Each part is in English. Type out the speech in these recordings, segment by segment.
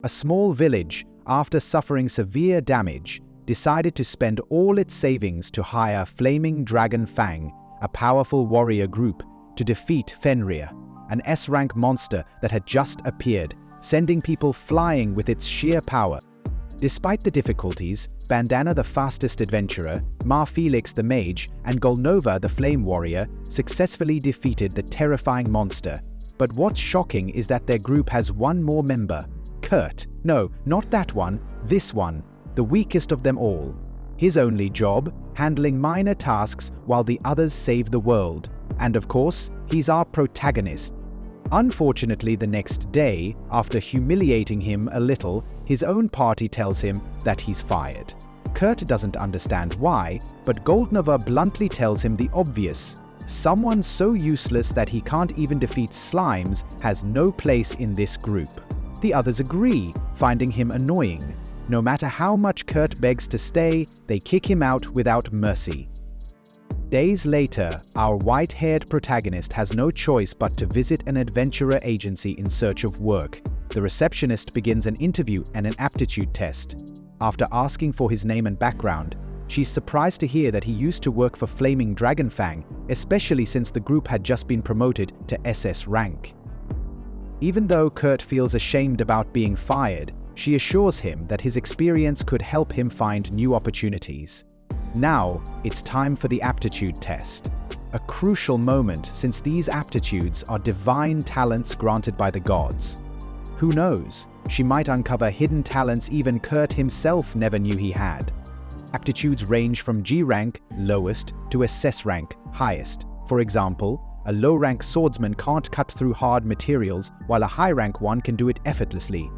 A small village, after suffering severe damage, decided to spend all its savings to hire Flaming Dragon Fang, a powerful warrior group, to defeat Fenrir, an S-rank monster that had just appeared, sending people flying with its sheer power. Despite the difficulties, Bandana the fastest adventurer, Ma Felix the mage, and Golnova the flame warrior successfully defeated the terrifying monster. But what's shocking is that their group has one more member, Kurt. No, not that one, this one, the weakest of them all. His only job, handling minor tasks while the others save the world. And of course, he's our protagonist. Unfortunately, the next day, after humiliating him a little, his own party tells him that he's fired. Kurt doesn't understand why, but Golnova bluntly tells him the obvious. Someone so useless that he can't even defeat slimes has no place in this group. The others agree, finding him annoying. No matter how much Kurt begs to stay, they kick him out without mercy. Days later, our white-haired protagonist has no choice but to visit an adventurer agency in search of work. The receptionist begins an interview and an aptitude test. After asking for his name and background, she's surprised to hear that he used to work for Flaming Dragon Fang, especially since the group had just been promoted to SS rank. Even though Kurt feels ashamed about being fired, she assures him that his experience could help him find new opportunities. Now, it's time for the aptitude test. A crucial moment since these aptitudes are divine talents granted by the gods. Who knows, she might uncover hidden talents even Kurt himself never knew he had. Aptitudes range from G rank, lowest, to SS rank, highest. For example, a low-rank swordsman can't cut through hard materials, while a high-rank one can do it effortlessly.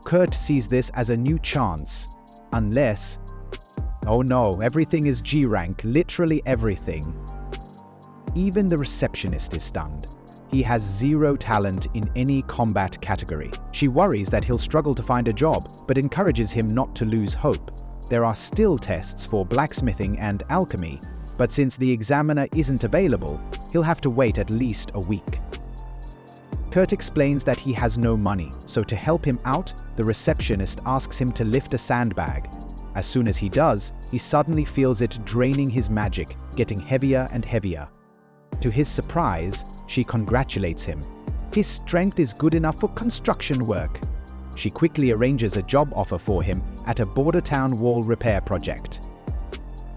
Kurt sees this as a new chance, unless... Oh no, everything is G rank, literally everything. Even the receptionist is stunned. He has zero talent in any combat category. She worries that he'll struggle to find a job, but encourages him not to lose hope. There are still tests for blacksmithing and alchemy, but since the examiner isn't available, he'll have to wait at least a week. Kurt explains that he has no money, so to help him out, the receptionist asks him to lift a sandbag. As soon as he does, he suddenly feels it draining his magic, getting heavier and heavier. To his surprise, she congratulates him. His strength is good enough for construction work. She quickly arranges a job offer for him at a border town wall repair project.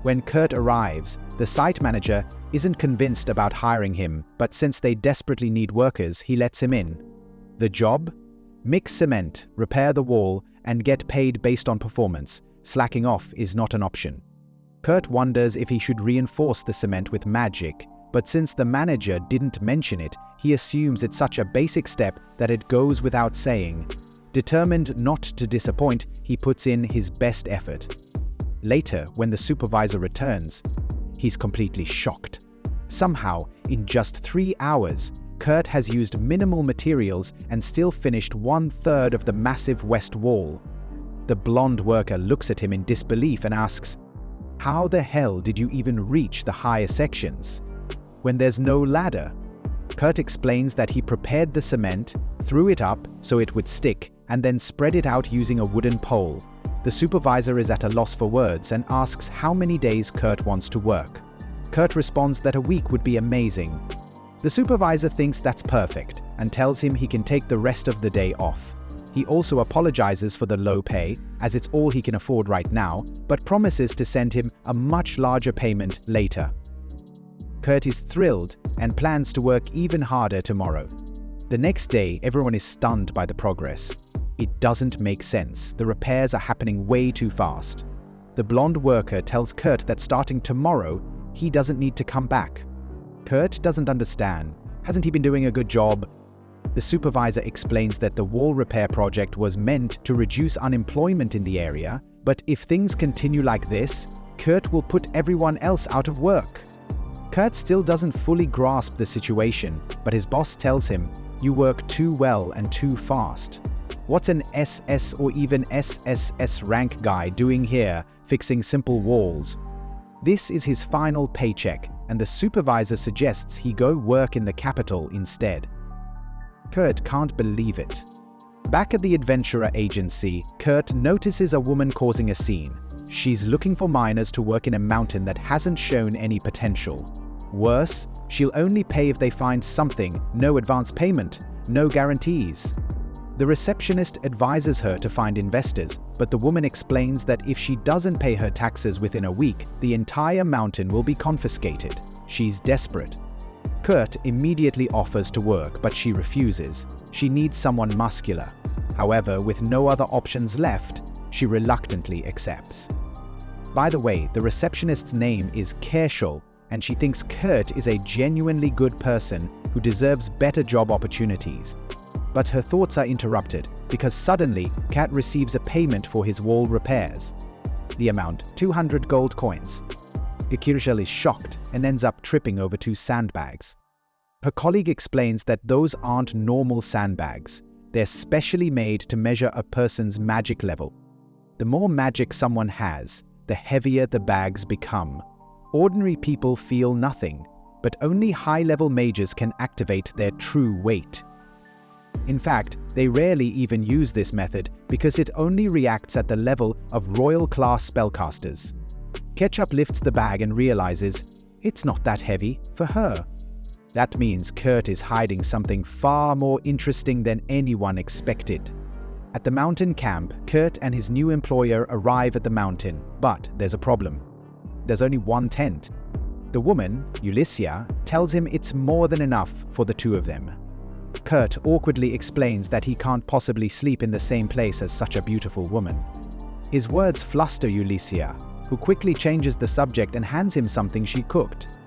When Kurt arrives, the site manager isn't convinced about hiring him, but since they desperately need workers, he lets him in. The job? Mix cement, repair the wall, and get paid based on performance. Slacking off is not an option. Kurt wonders if he should reinforce the cement with magic, but since the manager didn't mention it, he assumes it's such a basic step that it goes without saying. Determined not to disappoint, he puts in his best effort. Later, when the supervisor returns, he's completely shocked. Somehow, in just 3 hours, Kurt has used minimal materials and still finished 1/3 of the massive west wall. The blonde worker looks at him in disbelief and asks, "How the hell did you even reach the higher sections when there's no ladder?" Kurt explains that he prepared the cement, threw it up so it would stick, and then spread it out using a wooden pole. The supervisor is at a loss for words and asks how many days Kurt wants to work. Kurt responds that a week would be amazing. The supervisor thinks that's perfect and tells him he can take the rest of the day off. He also apologizes for the low pay, as it's all he can afford right now, but promises to send him a much larger payment later. Kurt is thrilled and plans to work even harder tomorrow. The next day, everyone is stunned by the progress. It doesn't make sense. The repairs are happening way too fast. The blonde worker tells Kurt that starting tomorrow, he doesn't need to come back. Kurt doesn't understand. Hasn't he been doing a good job? The supervisor explains that the wall repair project was meant to reduce unemployment in the area, but if things continue like this, Kurt will put everyone else out of work. Kurt still doesn't fully grasp the situation, but his boss tells him, "You work too well and too fast. What's an SS or even SSS rank guy doing here, fixing simple walls?" This is his final paycheck, and the supervisor suggests he go work in the capital instead. Kurt can't believe it. Back at the adventurer agency, Kurt notices a woman causing a scene. She's looking for miners to work in a mountain that hasn't shown any potential. Worse, she'll only pay if they find something, no advance payment, no guarantees. The receptionist advises her to find investors, but the woman explains that if she doesn't pay her taxes within a week, the entire mountain will be confiscated. She's desperate. Kurt immediately offers to work, but she refuses. She needs someone muscular. However, with no other options left, she reluctantly accepts. By the way, the receptionist's name is Kerschel, and she thinks Kurt is a genuinely good person who deserves better job opportunities. But her thoughts are interrupted because suddenly Kat receives a payment for his wall repairs. The amount, 200 gold coins. Kerschel is shocked and ends up tripping over 2 sandbags. Her colleague explains that those aren't normal sandbags. They're specially made to measure a person's magic level. The more magic someone has, the heavier the bags become. Ordinary people feel nothing, but only high-level mages can activate their true weight. In fact, they rarely even use this method because it only reacts at the level of royal-class spellcasters. Ketchup lifts the bag and realizes it's not that heavy for her. That means Kurt is hiding something far more interesting than anyone expected. At the mountain camp, Kurt and his new employer arrive at the mountain, but there's a problem. There's only one tent. The woman, Ulyssia, tells him it's more than enough for the 2 of them. Kurt awkwardly explains that he can't possibly sleep in the same place as such a beautiful woman. His words fluster Ulyssia, who quickly changes the subject and hands him something she cooked.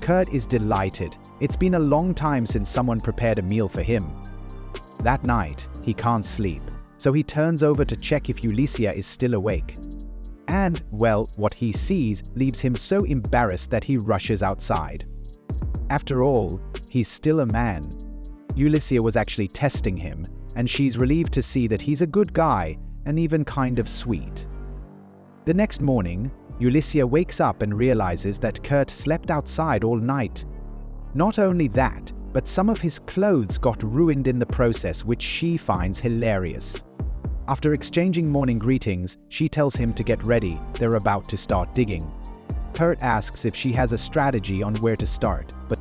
Kurt is delighted. It's been a long time since someone prepared a meal for him. That night, he can't sleep, so he turns over to check if Ulyssia is still awake. And, well, what he sees leaves him so embarrassed that he rushes outside. After all, he's still a man. Ulyssia was actually testing him, and she's relieved to see that he's a good guy and even kind of sweet. The next morning, Ulyssia wakes up and realizes that Kurt slept outside all night. Not only that, but some of his clothes got ruined in the process, which she finds hilarious. After exchanging morning greetings, she tells him to get ready, they're about to start digging. Kurt asks if she has a strategy on where to start, but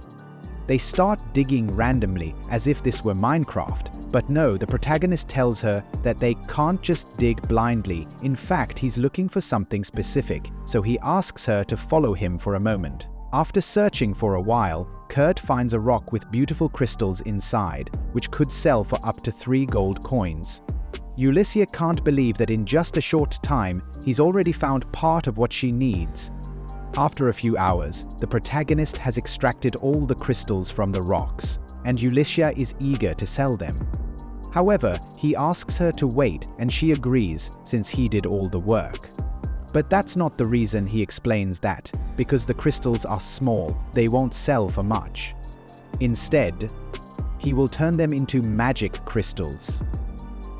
they start digging randomly, as if this were Minecraft. But no, the protagonist tells her that they can't just dig blindly. In fact, he's looking for something specific, so he asks her to follow him for a moment. After searching for a while, Kurt finds a rock with beautiful crystals inside, which could sell for up to 3 gold coins. Ulyssia can't believe that in just a short time, he's already found part of what she needs. After a few hours, the protagonist has extracted all the crystals from the rocks, and Ulyssia is eager to sell them. However, he asks her to wait, and she agrees since he did all the work. But that's not the reason. He explains that, because the crystals are small, they won't sell for much. Instead, he will turn them into magic crystals.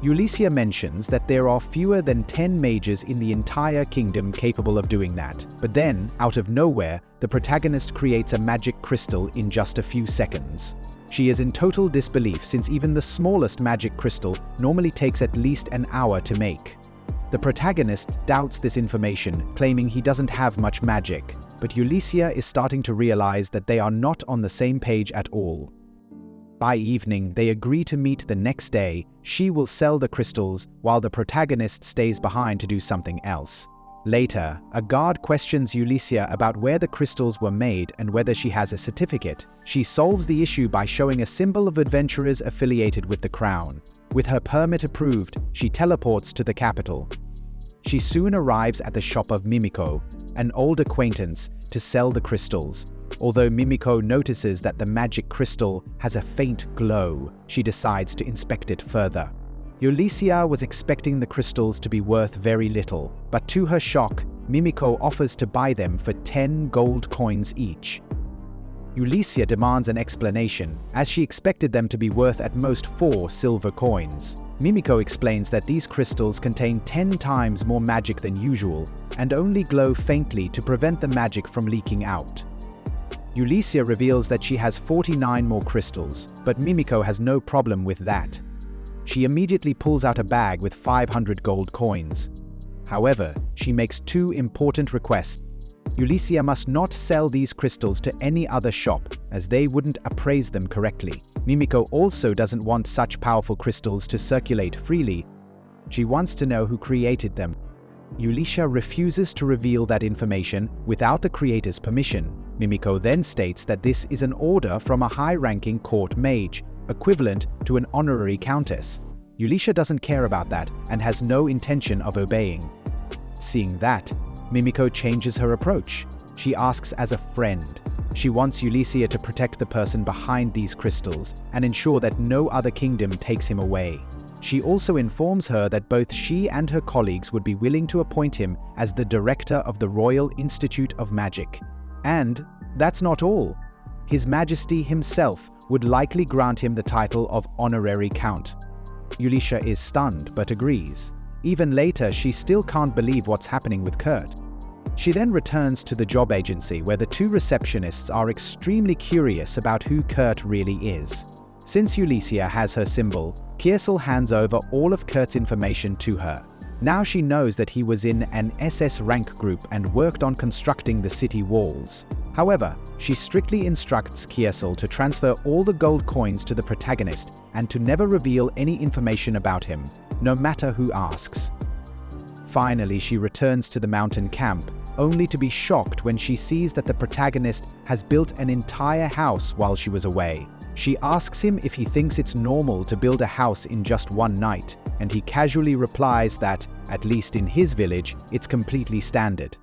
Ulyssia mentions that there are fewer than 10 mages in the entire kingdom capable of doing that. But then, out of nowhere, the protagonist creates a magic crystal in just a few seconds. She is in total disbelief since even the smallest magic crystal normally takes at least an hour to make. The protagonist doubts this information, claiming he doesn't have much magic, but Ulyssia is starting to realize that they are not on the same page at all. By evening, they agree to meet the next day. She will sell the crystals, while the protagonist stays behind to do something else. Later, a guard questions Ulyssia about where the crystals were made and whether she has a certificate. She solves the issue by showing a symbol of adventurers affiliated with the crown. With her permit approved, she teleports to the capital. She soon arrives at the shop of Mimiko, an old acquaintance, to sell the crystals. Although Mimiko notices that the magic crystal has a faint glow, she decides to inspect it further. Ulyssia was expecting the crystals to be worth very little, but to her shock, Mimiko offers to buy them for 10 gold coins each. Ulyssia demands an explanation, as she expected them to be worth at most 4 silver coins. Mimiko explains that these crystals contain 10 times more magic than usual, and only glow faintly to prevent the magic from leaking out. Ulyssia reveals that she has 49 more crystals, but Mimiko has no problem with that. She immediately pulls out a bag with 500 gold coins. However, she makes two important requests. Ulysia must not sell these crystals to any other shop, as they wouldn't appraise them correctly. Mimiko also doesn't want such powerful crystals to circulate freely. She wants to know who created them. Ulysia refuses to reveal that information without the creator's permission. Mimiko then states that this is an order from a high-ranking court mage, equivalent to an honorary countess. Ulysia doesn't care about that and has no intention of obeying. Seeing that, Mimiko changes her approach. She asks as a friend. She wants Ulysia to protect the person behind these crystals and ensure that no other kingdom takes him away. She also informs her that both she and her colleagues would be willing to appoint him as the director of the Royal Institute of Magic. And that's not all. His Majesty himself would likely grant him the title of honorary count. Ulysia is stunned but agrees. Even later, she still can't believe what's happening with Kurt. She then returns to the job agency where the two receptionists are extremely curious about who Kurt really is. Since Ulysia has her symbol, Kiersel hands over all of Kurt's information to her. Now she knows that he was in an SS rank group and worked on constructing the city walls. However, she strictly instructs Kiersel to transfer all the gold coins to the protagonist and to never reveal any information about him, no matter who asks. Finally, she returns to the mountain camp, only to be shocked when she sees that the protagonist has built an entire house while she was away. She asks him if he thinks it's normal to build a house in just one night, and he casually replies that, at least in his village, it's completely standard.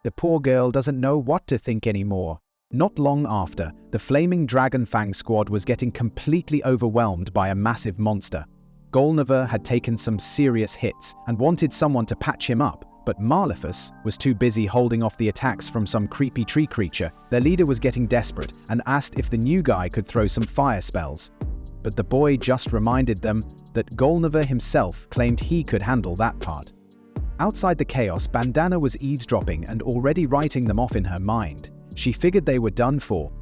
The poor girl doesn't know what to think anymore. Not long after, the Flaming Dragon Fang squad was getting completely overwhelmed by a massive monster. Golniver had taken some serious hits and wanted someone to patch him up, but Maleficus was too busy holding off the attacks from some creepy tree creature. Their leader was getting desperate and asked if the new guy could throw some fire spells. But the boy just reminded them that Golniver himself claimed he could handle that part. Outside the chaos, Bandana was eavesdropping and already writing them off in her mind. She figured they were done for.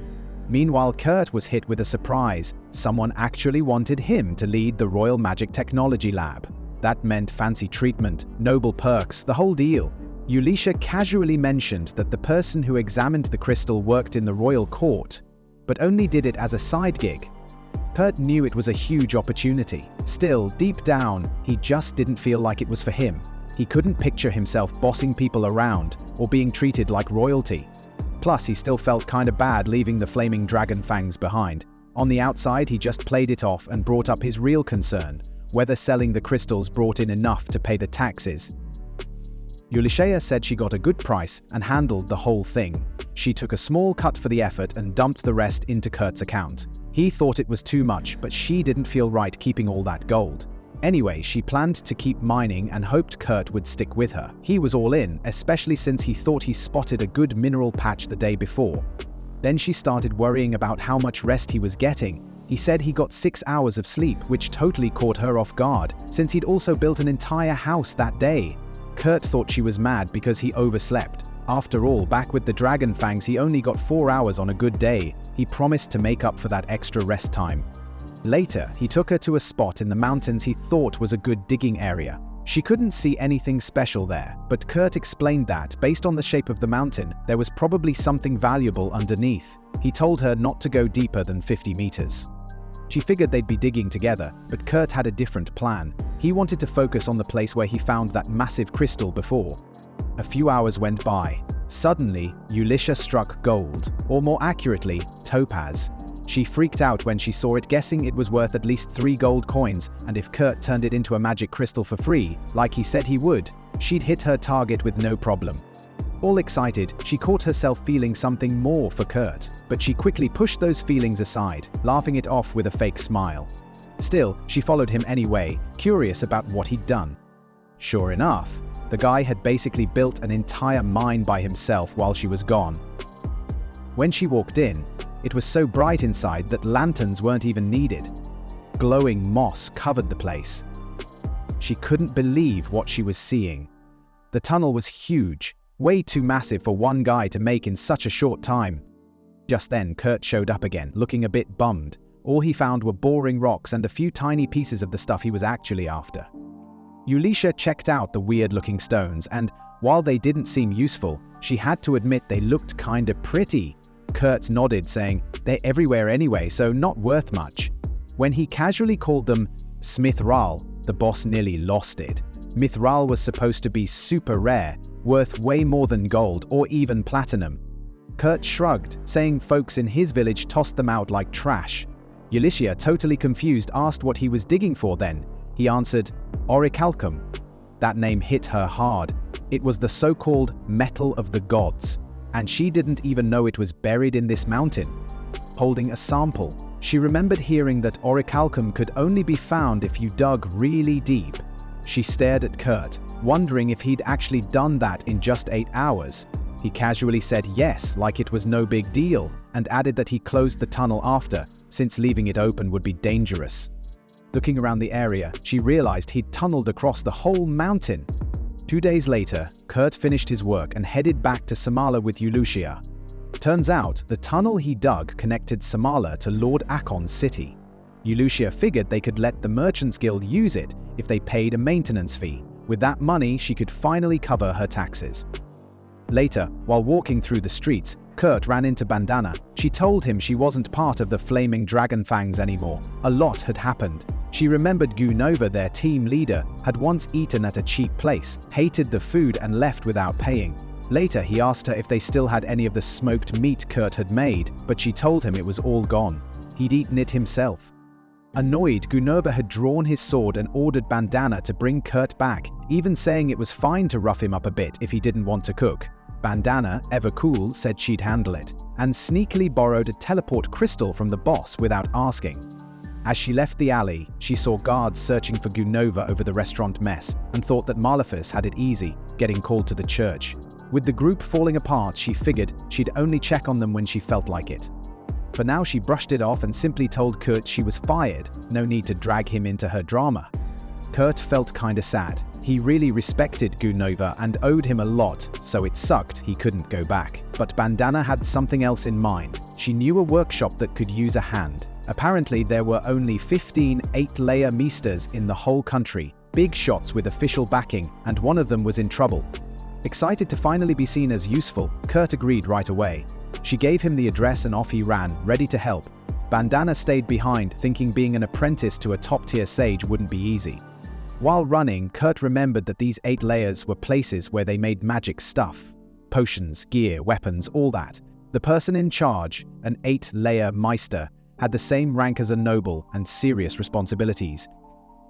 Meanwhile, Kurt was hit with a surprise. Someone actually wanted him to lead the Royal Magic Technology Lab. That meant fancy treatment, noble perks, the whole deal. Ulysia casually mentioned that the person who examined the crystal worked in the royal court, but only did it as a side gig. Kurt knew it was a huge opportunity. Still, deep down, he just didn't feel like it was for him. He couldn't picture himself bossing people around or being treated like royalty. Plus, he still felt kinda bad leaving the Flaming Dragon Fangs behind. On the outside, he just played it off and brought up his real concern, whether selling the crystals brought in enough to pay the taxes. Ulysia said she got a good price and handled the whole thing. She took a small cut for the effort and dumped the rest into Kurt's account. He thought it was too much, but she didn't feel right keeping all that gold. Anyway, she planned to keep mining and hoped Kurt would stick with her. He was all in, especially since he thought he spotted a good mineral patch the day before. Then she started worrying about how much rest he was getting. He said he got 6 hours of sleep, which totally caught her off guard, since he'd also built an entire house that day. Kurt thought she was mad because he overslept. After all, back with the Dragon Fangs, he only got 4 hours on a good day. He promised to make up for that extra rest time. Later, he took her to a spot in the mountains he thought was a good digging area. She couldn't see anything special there, but Kurt explained that, based on the shape of the mountain, there was probably something valuable underneath. He told her not to go deeper than 50 meters. She figured they'd be digging together, but Kurt had a different plan. He wanted to focus on the place where he found that massive crystal before. A few hours went by. Suddenly, Ulysia struck gold, or more accurately, topaz. She freaked out when she saw it, guessing it was worth at least 3 gold coins, and if Kurt turned it into a magic crystal for free, like he said he would, she'd hit her target with no problem. All excited, she caught herself feeling something more for Kurt, but she quickly pushed those feelings aside, laughing it off with a fake smile. Still, she followed him anyway, curious about what he'd done. Sure enough, the guy had basically built an entire mine by himself while she was gone. When she walked in, it was so bright inside that lanterns weren't even needed. Glowing moss covered the place. She couldn't believe what she was seeing. The tunnel was huge, way too massive for one guy to make in such a short time. Just then, Kurt showed up again, looking a bit bummed. All he found were boring rocks and a few tiny pieces of the stuff he was actually after. Ulisha checked out the weird-looking stones, and while they didn't seem useful, she had to admit they looked kinda pretty. Kurt nodded, saying, "They're everywhere anyway, so not worth much." When he casually called them Smithral, the boss nearly lost it. Mithral was supposed to be super rare, worth way more than gold or even platinum. Kurt shrugged, saying folks in his village tossed them out like trash. Ulisha, totally confused, asked what he was digging for then. He answered, "Orichalcum." That name hit her hard. It was the so-called metal of the gods, and she didn't even know it was buried in this mountain. Holding a sample, she remembered hearing that orichalcum could only be found if you dug really deep. She stared at Kurt, wondering if he'd actually done that in just 8 hours. He casually said yes, like it was no big deal, and added that he closed the tunnel after, since leaving it open would be dangerous. Looking around the area, she realized he'd tunneled across the whole mountain. 2 days later, Kurt finished his work and headed back to Samala with Ulisha. Turns out, the tunnel he dug connected Samala to Lord Akon's city. Ulisha figured they could let the Merchants Guild use it if they paid a maintenance fee. With that money, she could finally cover her taxes. Later, while walking through the streets, Kurt ran into Bandana. She told him she wasn't part of the Flaming Dragon Fangs anymore. A lot had happened. She remembered Gunova, their team leader, had once eaten at a cheap place, hated the food and left without paying. Later, he asked her if they still had any of the smoked meat Kurt had made, but she told him it was all gone. He'd eaten it himself. Annoyed, Gunova had drawn his sword and ordered Bandana to bring Kurt back, even saying it was fine to rough him up a bit if he didn't want to cook. Bandana, ever cool, said she'd handle it, and sneakily borrowed a teleport crystal from the boss without asking. As she left the alley, she saw guards searching for Gunova over the restaurant mess and thought that Maleficus had it easy, getting called to the church. With the group falling apart, she figured she'd only check on them when she felt like it. For now, she brushed it off and simply told Kurt she was fired, no need to drag him into her drama. Kurt felt kinda sad. He really respected Gunova and owed him a lot, so it sucked he couldn't go back. But Bandana had something else in mind. She knew a workshop that could use a hand. Apparently, there were only 15 8-layer Meisters in the whole country, big shots with official backing, and one of them was in trouble. Excited to finally be seen as useful, Kurt agreed right away. She gave him the address and off he ran, ready to help. Bandana stayed behind, thinking being an apprentice to a top-tier sage wouldn't be easy. While running, Kurt remembered that these 8 layers were places where they made magic stuff. Potions, gear, weapons, all that. The person in charge, an 8-layer Meister, had the same rank as a noble and serious responsibilities.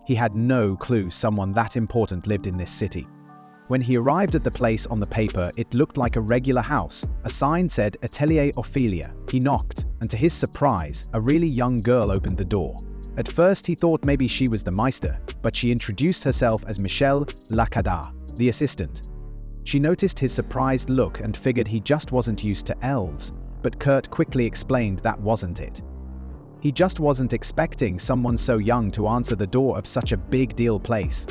He had no clue someone that important lived in this city. When he arrived at the place on the paper, it looked like a regular house. A sign said Atelier Ophelia. He knocked, and to his surprise, a really young girl opened the door. At first, he thought maybe she was the Meister, but she introduced herself as Michelle Lacada, the assistant. She noticed his surprised look and figured he just wasn't used to elves, but Kurt quickly explained that wasn't it. He just wasn't expecting someone so young to answer the door of such a big deal place.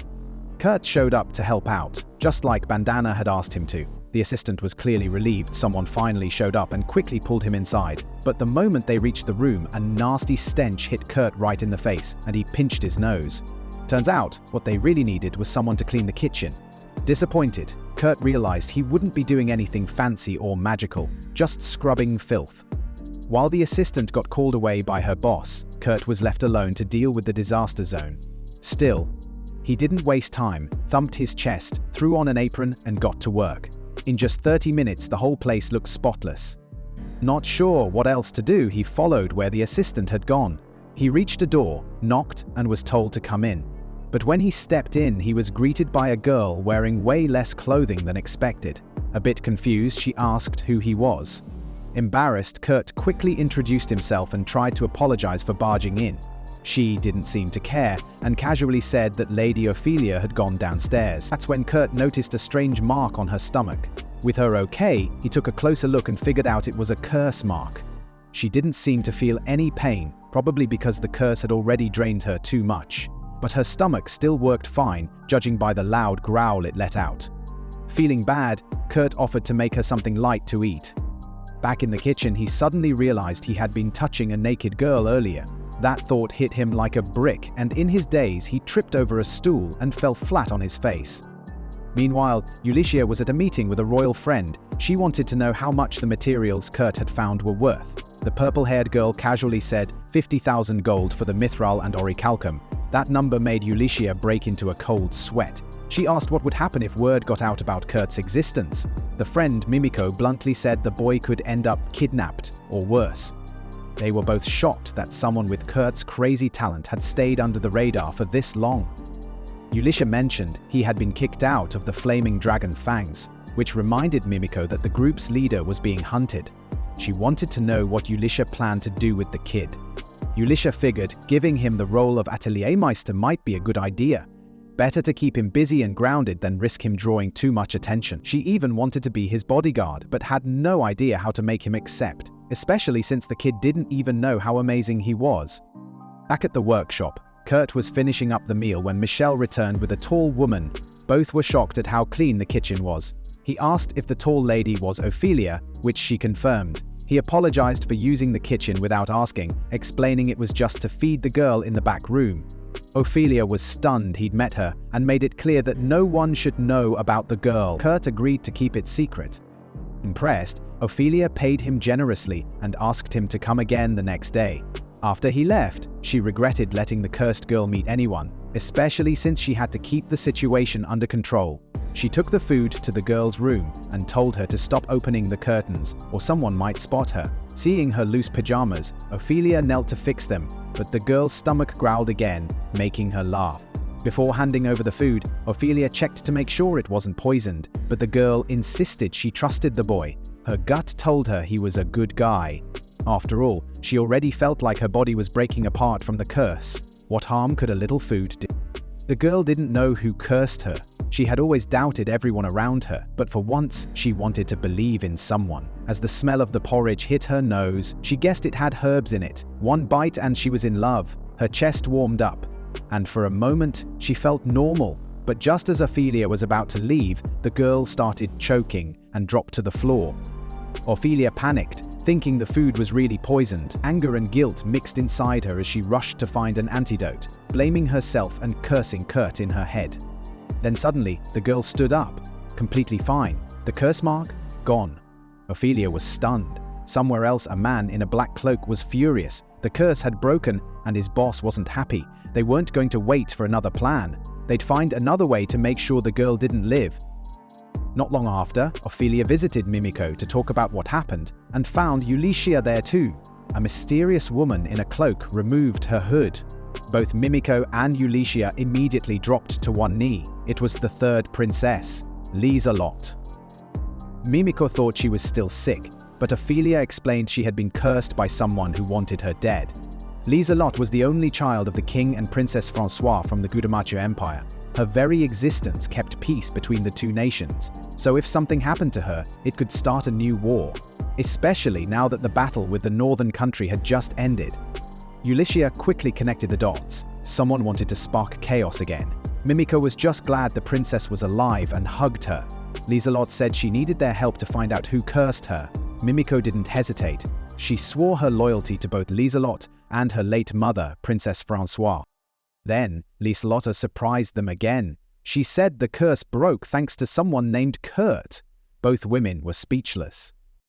Kurt showed up to help out, just like Bandana had asked him to. The assistant was clearly relieved someone finally showed up and quickly pulled him inside. But the moment they reached the room, a nasty stench hit Kurt right in the face, and he pinched his nose. Turns out, what they really needed was someone to clean the kitchen. Disappointed, Kurt realized he wouldn't be doing anything fancy or magical, just scrubbing filth. While the assistant got called away by her boss, Kurt was left alone to deal with the disaster zone. Still, he didn't waste time, thumped his chest, threw on an apron, and got to work. In just 30 minutes, the whole place looked spotless. Not sure what else to do, he followed where the assistant had gone. He reached a door, knocked, and was told to come in. But when he stepped in, he was greeted by a girl wearing way less clothing than expected. A bit confused, she asked who he was. Embarrassed, Kurt quickly introduced himself and tried to apologize for barging in. She didn't seem to care, and casually said that Lady Ophelia had gone downstairs. That's when Kurt noticed a strange mark on her stomach. With her okay, he took a closer look and figured out it was a curse mark. She didn't seem to feel any pain, probably because the curse had already drained her too much. But her stomach still worked fine, judging by the loud growl it let out. Feeling bad, Kurt offered to make her something light to eat. Back in the kitchen, he suddenly realized he had been touching a naked girl earlier. That thought hit him like a brick, and in his daze he tripped over a stool and fell flat on his face. Meanwhile, Ulicia was at a meeting with a royal friend. She wanted to know how much the materials Kurt had found were worth. The purple-haired girl casually said 50,000 gold for the mithril and orichalcum. That number made Ulicia break into a cold sweat. She asked what would happen if word got out about Kurt's existence. The friend, Mimiko, bluntly said the boy could end up kidnapped, or worse. They were both shocked that someone with Kurt's crazy talent had stayed under the radar for this long. Ulicia mentioned he had been kicked out of the Flaming Dragon Fangs, which reminded Mimiko that the group's leader was being hunted. She wanted to know what Ulicia planned to do with the kid. Ulicia figured giving him the role of Atelier Meister might be a good idea. Better to keep him busy and grounded than risk him drawing too much attention. She even wanted to be his bodyguard, but had no idea how to make him accept, especially since the kid didn't even know how amazing he was. Back at the workshop, Kurt was finishing up the meal when Michelle returned with a tall woman. Both were shocked at how clean the kitchen was. He asked if the tall lady was Ophelia, which she confirmed. He apologized for using the kitchen without asking, explaining it was just to feed the girl in the back room. Ophelia was stunned he'd met her and made it clear that no one should know about the girl. Kurt agreed to keep it secret. Impressed, Ophelia paid him generously and asked him to come again the next day. After he left, she regretted letting the cursed girl meet anyone, especially since she had to keep the situation under control. She took the food to the girl's room and told her to stop opening the curtains, or someone might spot her. Seeing her loose pajamas, Ophelia knelt to fix them, but the girl's stomach growled again, making her laugh. Before handing over the food, Ophelia checked to make sure it wasn't poisoned, but the girl insisted she trusted the boy. Her gut told her he was a good guy. After all, she already felt like her body was breaking apart from the curse. What harm could a little food do? The girl didn't know who cursed her. She had always doubted everyone around her, but for once, she wanted to believe in someone. As the smell of the porridge hit her nose, she guessed it had herbs in it. One bite and she was in love. Her chest warmed up, and for a moment, she felt normal. But just as Ophelia was about to leave, the girl started choking and dropped to the floor. Ophelia panicked, thinking the food was really poisoned. Anger and guilt mixed inside her as she rushed to find an antidote, blaming herself and cursing Kurt in her head. Then suddenly, the girl stood up, completely fine. The curse mark? Gone. Ophelia was stunned. Somewhere else, a man in a black cloak was furious. The curse had broken, and his boss wasn't happy. They weren't going to wait for another plan. They'd find another way to make sure the girl didn't live. Not long after, Ophelia visited Mimiko to talk about what happened, and found Ulicia there too. A mysterious woman in a cloak removed her hood. Both Mimiko and Ulicia immediately dropped to one knee. It was the third princess, Lieselot. Mimiko thought she was still sick, but Ophelia explained she had been cursed by someone who wanted her dead. Lieselot was the only child of the king and Princess Francois from the Gudamacha Empire. Her very existence kept peace between the two nations, so if something happened to her, it could start a new war, especially now that the battle with the northern country had just ended. Ulicia quickly connected the dots. Someone wanted to spark chaos again. Mimiko was just glad the princess was alive and hugged her. Lieselot said she needed their help to find out who cursed her. Mimiko didn't hesitate. She swore her loyalty to both Lieselot and her late mother, Princess Francois. Then, Lieselotta surprised them again. She said the curse broke thanks to someone named Kurt. Both women were speechless.